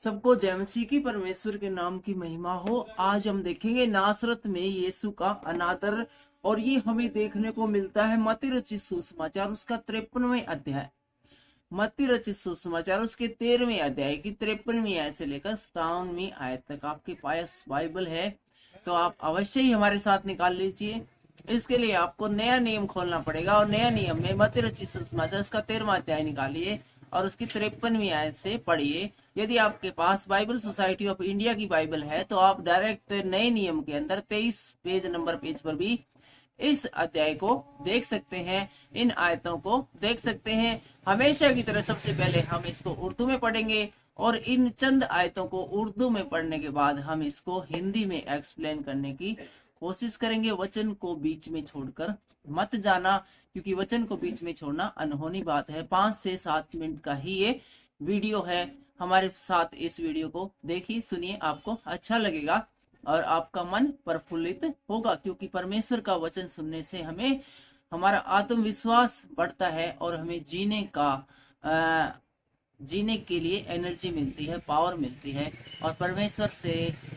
सबको जय मसीह की परमेश्वर के नाम की महिमा हो। आज हम देखेंगे नासरत में यीशु का अनादर, और ये हमें देखने को मिलता है मत्ती रचित सुसमाचार उसका 53वें अध्याय। मत्ती रचित सुसमाचार उसके 13वें अध्याय की 53वीं आयत से लेकर 57वीं आयत तक आपके पास बाइबल है तो आप अवश्य ही हमारे साथ निकाल लीजिए। इसके लिए आपको नया नियम खोलना पड़ेगा, और नया नियम में मत्ती रचित सुसमाचार उसका 13वां अध्याय निकालिए और उसकी 53वीं आयत से पढ़िए। यदि आपके पास बाइबल सोसाइटी ऑफ इंडिया की बाइबल है तो आप डायरेक्ट नए नियम के अंदर 23 पेज पर भी इस अध्याय को देख सकते हैं, इन आयतों को देख सकते हैं। हमेशा की तरह सबसे पहले हम इसको उर्दू में पढ़ेंगे, और इन चंद आयतों को उर्दू में पढ़ने के बाद हम इसको हिंदी में एक्सप्लेन करने की कोशिश करेंगे। वचन को बीच में छोड़कर मत जाना, क्योंकि वचन को बीच में छोड़ना अनहोनी बात है। 5 से 7 मिनट का ही ये वीडियो है। हमारे साथ इस वीडियो को देखिए, सुनिए, आपको अच्छा लगेगा और आपका मन प्रफुल्लित होगा, क्योंकि परमेश्वर का वचन सुनने से हमें हमारा आत्मविश्वास बढ़ता है और हमें जीने के लिए एनर्जी मिलती है, पावर मिलती है, और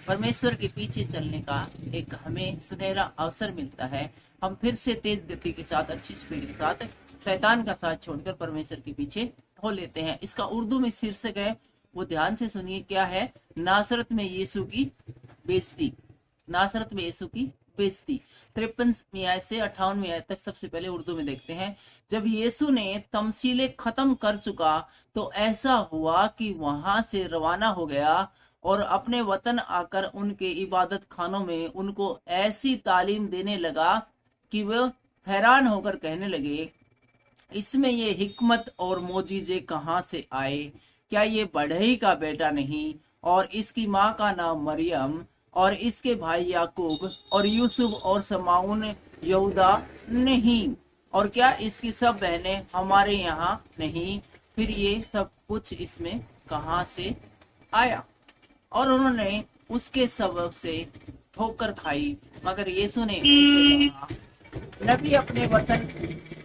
परमेश्वर के पीछे चलने का एक हमें सुनहरा अवसर मिलता है। हम फिर से तेज गति के साथ, अच्छी स्पीड के साथ, शैतान का साथ छोड़कर परमेश्वर के पीछे हो लेते हैं। इसका उर्दू में शीर्षक है, वो ध्यान से सुनिए, क्या है? नासरत में यीशु की बेइज्जती। नासरत में यीशु की बेइज्जती। 53वीं आयत से 58वीं आयत तक सबसे पहले उर्दू में देखते हैं। जब यीशु ने तमसीले खत्म कर चुका तो ऐसा हुआ कि वहां से रवाना हो गया और अपने वतन आकर उनके इबादत खानों में उनको ऐसी तालीम देने लगा कि वह हैरान होकर कहने लगे, इसमें ये हिकमत और मोजीजे कहाँ से आए? क्या ये बढ़ई का बेटा नहीं? और इसकी माँ का नाम मरियम, और इसके भाई याकूब और यूसुफ और समाउन यहूदा नहीं? और क्या इसकी सब बहनें हमारे यहाँ नहीं? फिर ये सब कुछ इसमें कहाँ से आया? और उन्होंने उसके सबब से ठोकर खाई। मगर यीशु ने उनसे कहा, नबी अपने वतन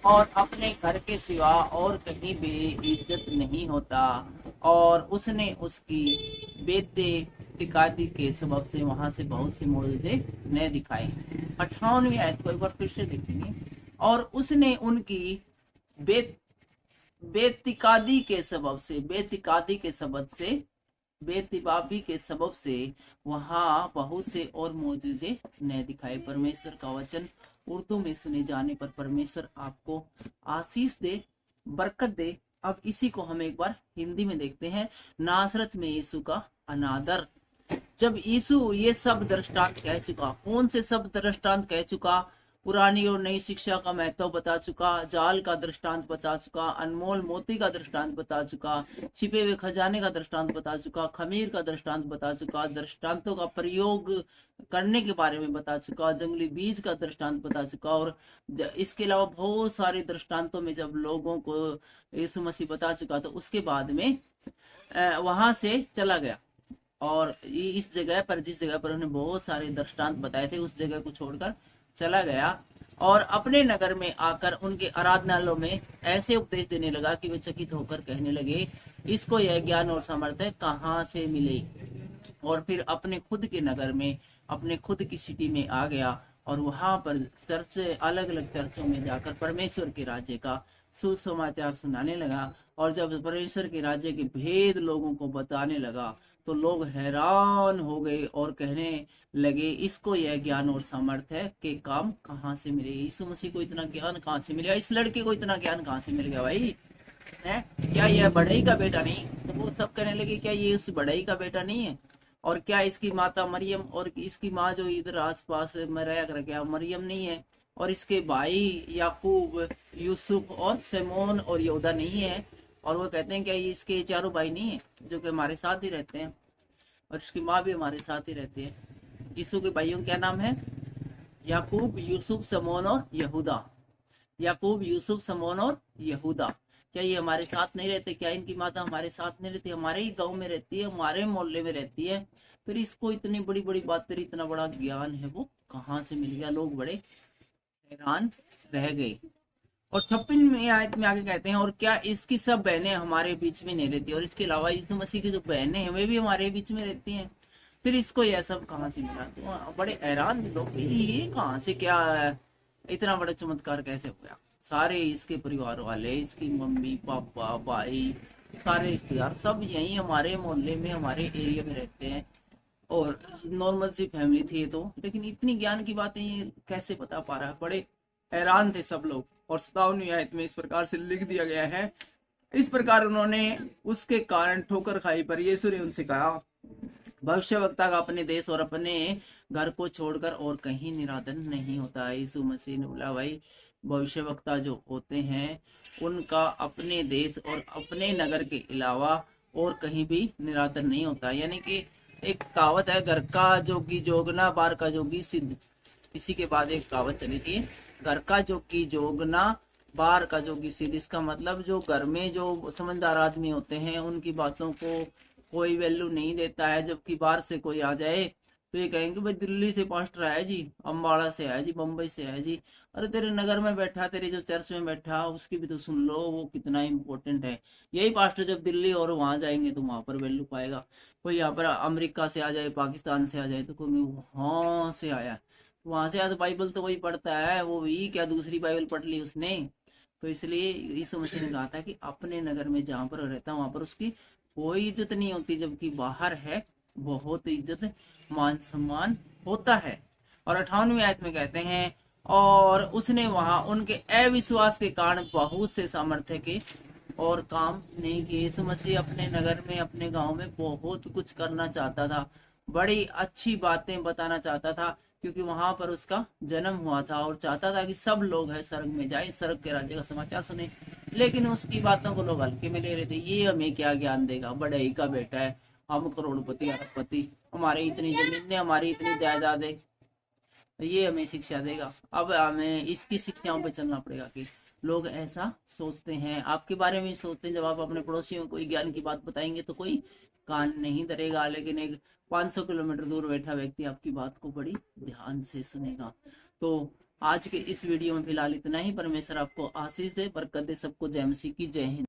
और अपने घर के सिवा और कहीं बेइज्जत नहीं होता। और उसने उसकी बेइत्तेकादी के सबब से वहां से बहुत से मोजज़े न दिखाए। 58वीं आयत को एक बार फिर से देखेंगे। और उसने उनकी बेइत्तेकादी के सबब से, बेतिबाबी के सबब से वहां बहुत से और मोजज़े न दिखाए। परमेश्वर का वचन उर्दू में सुने जाने पर परमेश्वर आपको आशीष दे, बरकत दे। अब इसी को हम एक बार हिंदी में देखते हैं। नासरत में यीशु का अनादर। जब यीशु ये सब दृष्टांत कह चुका, कौन से सब दृष्टांत कह चुका? पुरानी और नई शिक्षा का महत्व बता चुका, जाल का दृष्टांत बता चुका, अनमोल मोती का दृष्टांत बता चुका, छिपे हुए खजाने का दृष्टांत बता चुका, खमीर का दृष्टांत बता चुका, दृष्टांतों का प्रयोग करने के बारे में बता चुका, जंगली बीज का दृष्टांत बता चुका। और इसके अलावा बहुत सारे दृष्टांतों में जब लोगों को यीशु मसीह बता चुका तो उसके बाद में वहां से चला गया, और इस जगह पर, जिस जगह पर उन्हें बहुत सारे दृष्टांत बताए थे, उस जगह को छोड़कर चला गया और अपने नगर में आकर उनके आराधनालयों में ऐसे उपदेश देने लगा कि वे चकित होकर कहने लगे, इसको यह ज्ञान और सामर्थ्य कहाँ से मिले? और फिर अपने खुद के नगर में, अपने खुद की सिटी में आ गया और वहां पर चर्चे, अलग अलग चर्चों में जाकर परमेश्वर के राज्य का सुसमाचार सुनाने लगा। और जब परमेश्वर के राज्य के भेद लोगों को बताने लगा तो लोग हैरान हो गए और कहने लगे, इसको यह ज्ञान और सामर्थ्य के काम कहाँ से मिले? यीशु मसीह को इतना ज्ञान कहाँ से मिला? इस लड़के को इतना ज्ञान कहाँ से मिल गया भाई? है क्या यह बढ़ई का बेटा नहीं? तो वो सब कहने लगे, क्या ये उस बढ़ई का बेटा नहीं है? और क्या इसकी माता मरियम, और इसकी माँ जो इधर आसपास में रहा कर, क्या मरियम नहीं है? और इसके भाई याकूब, यूसुफ और सिमोन और यहूदा नहीं है? और वो कहते हैं क्या ये इसके चारों भाई नहीं है जो कि हमारे साथ ही रहते हैं, और इसकी माँ भी हमारे साथ ही रहती है? यीशु के भाइयों क्या नाम है? याकूब, यूसुफ, सिमोन और यहूदा। याकूब, यूसुफ, सिमोन और यहूदा। क्या ये हमारे साथ नहीं रहते? क्या इनकी माता हमारे साथ नहीं रहती? हमारे ही गांव में रहती है, हमारे मोहल्ले में रहती है। फिर इसको इतनी बड़ी बड़ी बातें, इतना बड़ा ज्ञान है, वो कहाँ से मिल गया? लोग बड़े हैरान रह गए। और 56वीं आयत में आगे कहते हैं, और क्या इसकी सब बहनें हमारे बीच में नहीं रहती, और इसके अलावा यीशु मसीह की जो बहनें हैं वे भी हमारे बीच में रहती हैं, फिर इसको यह सब कहाँ से मिला। तो बड़े हैरान थे लोग, ये कहाँ से क्या है? इतना बड़ा चमत्कार कैसे हो गया। सारे इसके परिवार वाले, इसकी मम्मी पापा भाई, सारे रिश्तेदार सब यही हमारे मोहल्ले में, हमारे एरिया में रहते हैं, और नॉर्मल सी फैमिली थी ये तो, लेकिन इतनी ज्ञान की बातें ये कैसे बता पा रहा है। बड़े हैरान थे सब लोग। और 57वीं आयत में इस प्रकार से लिख दिया गया है, इस प्रकार उन्होंने उसके कारण ठोकर खाई, पर यीशु ने उनसे कहा, भविष्यवक्ता का अपने देश और अपने घर को छोड़कर और कहीं निरादन नहीं होता है। यीशु मसीह ने बोला, भाई भविष्यवक्ता जो होते हैं उनका अपने देश और अपने नगर के अलावा और कहीं भी निरादन नहीं होता। यानी कि एक कहावत है, घर का जोगी जोगना बाहर का जोगी सिद्ध। इसी के बाद एक कहावत चली थी, घर का जोगी जोगना बाहर का जोगी सिद्ध। इसका मतलब जो घर में जो समझदार आदमी होते हैं उनकी बातों को कोई वैल्यू नहीं देता है, जबकि बाहर से कोई आ जाए तो ये कहेंगे, भाई दिल्ली से पास्टर आया जी, अम्बाड़ा से आया जी, बम्बई से आया जी, अरे तेरे नगर में बैठा, तेरे जो चर्च में बैठा उसकी भी तो सुन लो, वो कितना इम्पोर्टेंट है। यही पास्टर जब दिल्ली और वहां जाएंगे तो वहां पर वैल्यू पाएगा। कोई यहाँ पर अमेरिका से आ जाए, पाकिस्तान से आ जाए तो कहेंगे वहां से आया, वहां से आया तो बाइबल तो वही पढ़ता है, वो भी क्या दूसरी बाइबल पढ़ ली उसने। तो इसलिए यीशु मसीह ने कहा था कि अपने नगर में जहां पर रहता है वहां पर उसकी कोई इज्जत नहीं होती, जबकि बाहर है बहुत इज्जत मान सम्मान होता है। और 58वीं आयत में कहते हैं, और उसने वहां उनके अविश्वास के कारण बहुत से सामर्थ्य के और काम नहीं किए। यीशु मसीह अपने नगर में, अपने गांव में बहुत कुछ करना चाहता था, बड़ी अच्छी बातें बताना चाहता था, क्योंकि वहां पर उसका जन्म हुआ था, और चाहता था कि सब लोग है स्वर्ग में जाए, स्वर्ग के राज्य का समाचार सुने। लेकिन उसकी बातों को लोग हल्के में ले रहे थे, ये हमें क्या ज्ञान देगा, बड़े ही का बेटा है, हम करोड़पति अरबपति, हमारी इतनी जमीन है, हमारी इतनी जायदाद है, ये हमें शिक्षा देगा। अब हमें इसकी शिक्षाओं पे चलना पड़ेगा कि लोग ऐसा सोचते हैं, आपके बारे में सोचते हैं। जब आप अपने पड़ोसियों को कोई ज्ञान की बात बताएंगे तो कोई कान नहीं धरेगा, लेकिन एक 500 किलोमीटर दूर बैठा व्यक्ति आपकी बात को बड़ी ध्यान से सुनेगा। तो आज के इस वीडियो में फिलहाल इतना ही। परमेश्वर आपको आशीष दे, बरकत दे। सबको जय मसीह की, जय हिंद।